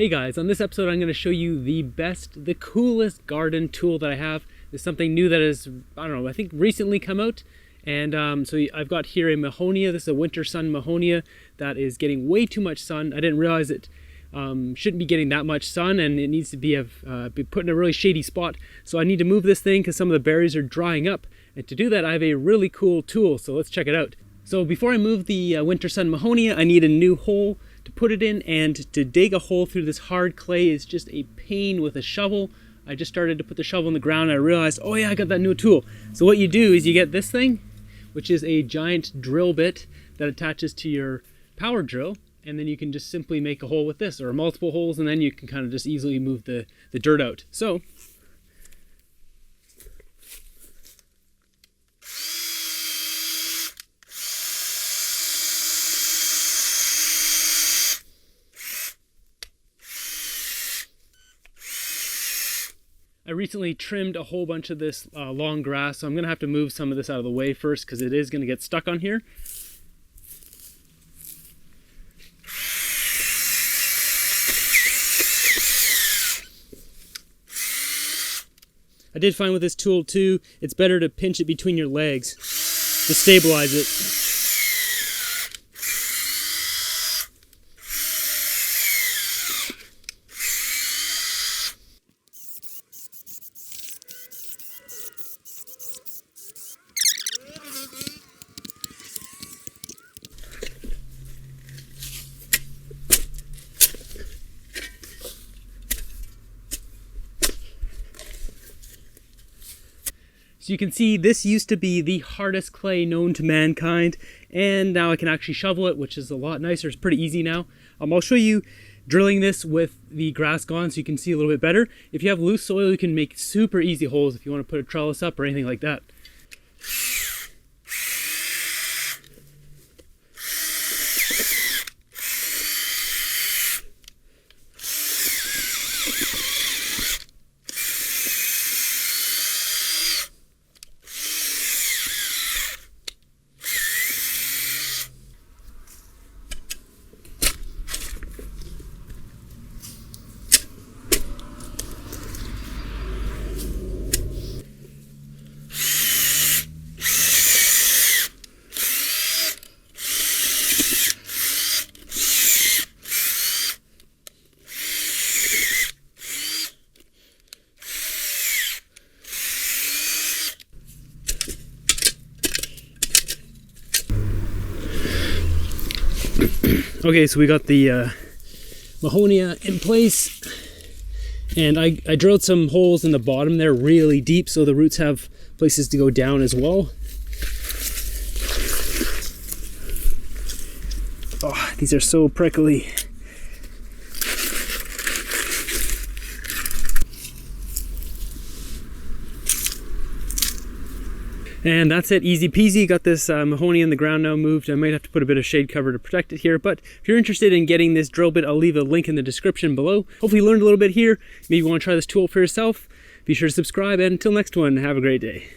Hey guys, on this episode I'm going to show you the coolest garden tool that I have. It's something new that is, I think recently come out. And so I've got here a Mahonia. This is a winter sun Mahonia that is getting way too much sun. I didn't realize it shouldn't be getting that much sun, and it needs to be put in a really shady spot. So I need to move this thing because some of the berries are drying up. And to do that I have a really cool tool, so let's check it out. So before I move the winter sun Mahonia, I need a new hole to put it in, and to dig a hole through this hard clay is just a pain with a shovel. I just started to put the shovel in the ground and I realized, oh yeah, I got that new tool. So what you do is you get this thing, which is a giant drill bit that attaches to your power drill, and then you can just simply make a hole with this, or multiple holes, and then you can kind of just easily move the dirt out. So I recently trimmed a whole bunch of this long grass, so I'm going to have to move some of this out of the way first because it is going to get stuck on here. I did find with this tool too, it's better to pinch it between your legs to stabilize it. So you can see this used to be the hardest clay known to mankind, and now I can actually shovel it, which is a lot nicer. It's pretty easy now. I'll show you drilling this with the grass gone so you can see a little bit better. If you have loose soil, you can make super easy holes if you want to put a trellis up or anything like that. Okay, so we got the Mahonia in place, and I drilled some holes in the bottom there really deep so the roots have places to go down as well. Oh, these are so prickly. And that's it, easy peasy. Got this Mahonia in the ground now moved. I might have to put a bit of shade cover to protect it here, but if you're interested in getting this drill bit, I'll leave a link in the description below. Hopefully you learned a little bit here. Maybe you want to try this tool for yourself. Be sure to subscribe, and until next one, have a great day.